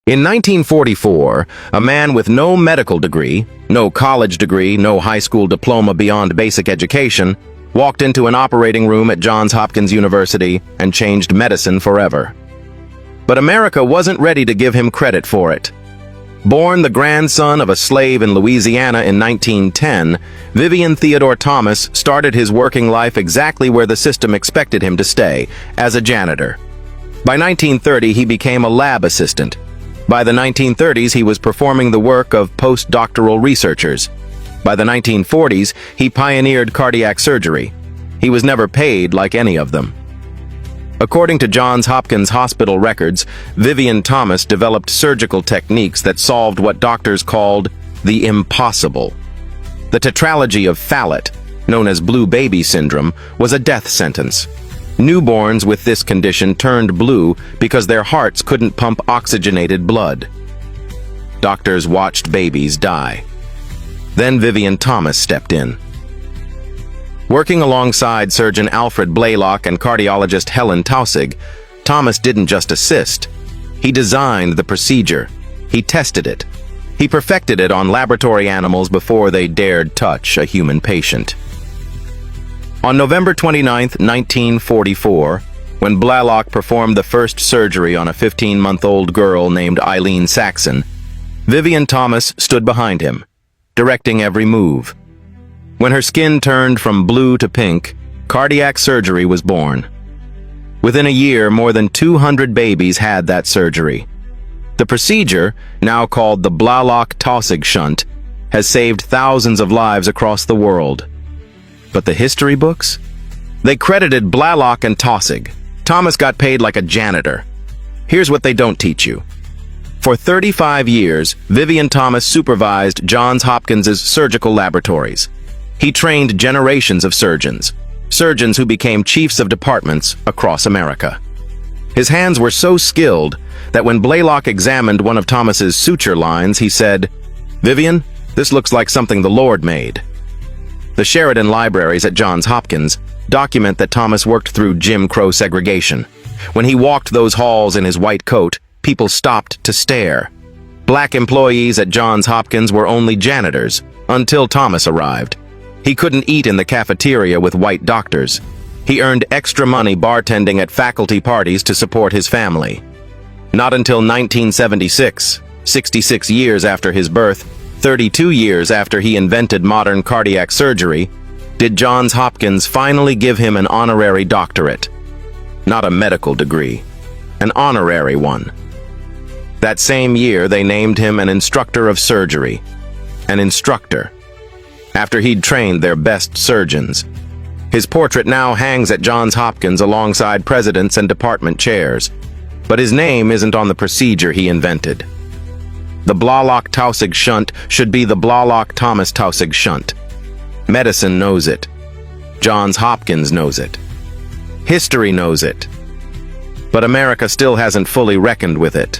In 1944, a man with no medical degree, no college degree, no high school diploma beyond basic education, walked into an operating room at Johns Hopkins University and changed medicine forever. But America wasn't ready to give him credit for it. Born the grandson of a slave in Louisiana in 1910, Vivian Theodore Thomas started his working life exactly where the system expected him to stay, as a janitor. By 1930, he became a lab assistant. By the 1930s, he was performing the work of postdoctoral researchers. By the 1940s, he pioneered cardiac surgery. He was never paid like any of them. According to Johns Hopkins hospital records, Vivian Thomas developed surgical techniques that solved what doctors called the impossible. The tetralogy of Fallot, known as blue baby syndrome, was a death sentence. Newborns with this condition turned blue because their hearts couldn't pump oxygenated blood. Doctors watched babies die. Then Vivian Thomas stepped in. Working alongside surgeon Alfred Blalock and cardiologist Helen Taussig, Thomas didn't just assist. He designed the procedure. He tested it. He perfected it on laboratory animals before they dared touch a human patient. On November 29, 1944, when Blalock performed the first surgery on a 15-month-old girl named Eileen Saxon, Vivian Thomas stood behind him, directing every move. When her skin turned from blue to pink, cardiac surgery was born. Within a year, more than 200 babies had that surgery. The procedure, now called the Blalock-Taussig shunt, has saved thousands of lives across the world. But the history books? They credited Blalock and Taussig. Thomas got paid like a janitor. Here's what they don't teach you. For 35 years, Vivian Thomas supervised Johns Hopkins' surgical laboratories. He trained generations of surgeons who became chiefs of departments across America. His hands were so skilled that when Blalock examined one of Thomas's suture lines, he said, "Vivian, this looks like something the Lord made." The Sheridan Libraries at Johns Hopkins document that Thomas worked through Jim Crow segregation. When he walked those halls in his white coat, people stopped to stare. Black employees at Johns Hopkins were only janitors until Thomas arrived. He couldn't eat in the cafeteria with white doctors. He earned extra money bartending at faculty parties to support his family. Not until 1976, 66 years after his birth, 32 years after he invented modern cardiac surgery, did Johns Hopkins finally give him an honorary doctorate. Not a medical degree, an honorary one. That same year, they named him an instructor of surgery. An instructor. After he'd trained their best surgeons. His portrait now hangs at Johns Hopkins alongside presidents and department chairs. But his name isn't on the procedure he invented. The Blalock-Taussig shunt should be the Blalock-Thomas-Taussig shunt. Medicine knows it. Johns Hopkins knows it. History knows it. But America still hasn't fully reckoned with it.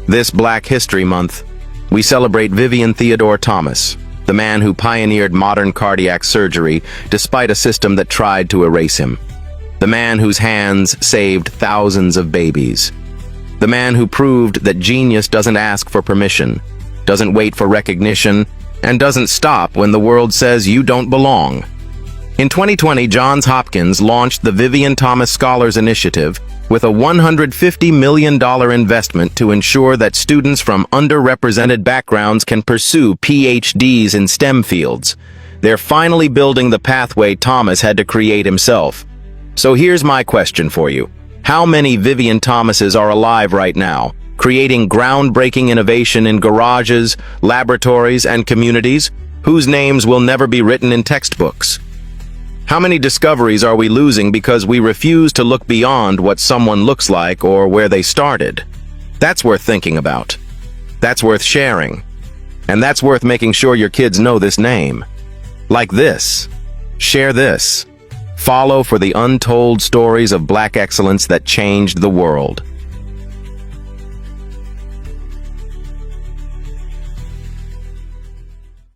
This Black History Month, we celebrate Vivian Theodore Thomas, the man who pioneered modern cardiac surgery despite a system that tried to erase him. The man whose hands saved thousands of babies. The man who proved that genius doesn't ask for permission, doesn't wait for recognition, and doesn't stop when the world says you don't belong. In 2020, Johns Hopkins launched the Vivian Thomas Scholars Initiative with a $150 million investment to ensure that students from underrepresented backgrounds can pursue PhDs in STEM fields. They're finally building the pathway Thomas had to create himself. So here's my question for you. How many Vivian Thomases are alive right now, creating groundbreaking innovation in garages, laboratories, and communities, whose names will never be written in textbooks? How many discoveries are we losing because we refuse to look beyond what someone looks like or where they started? That's worth thinking about. That's worth sharing. And that's worth making sure your kids know this name. Like this. Share this. Follow for the untold stories of Black excellence that changed the world.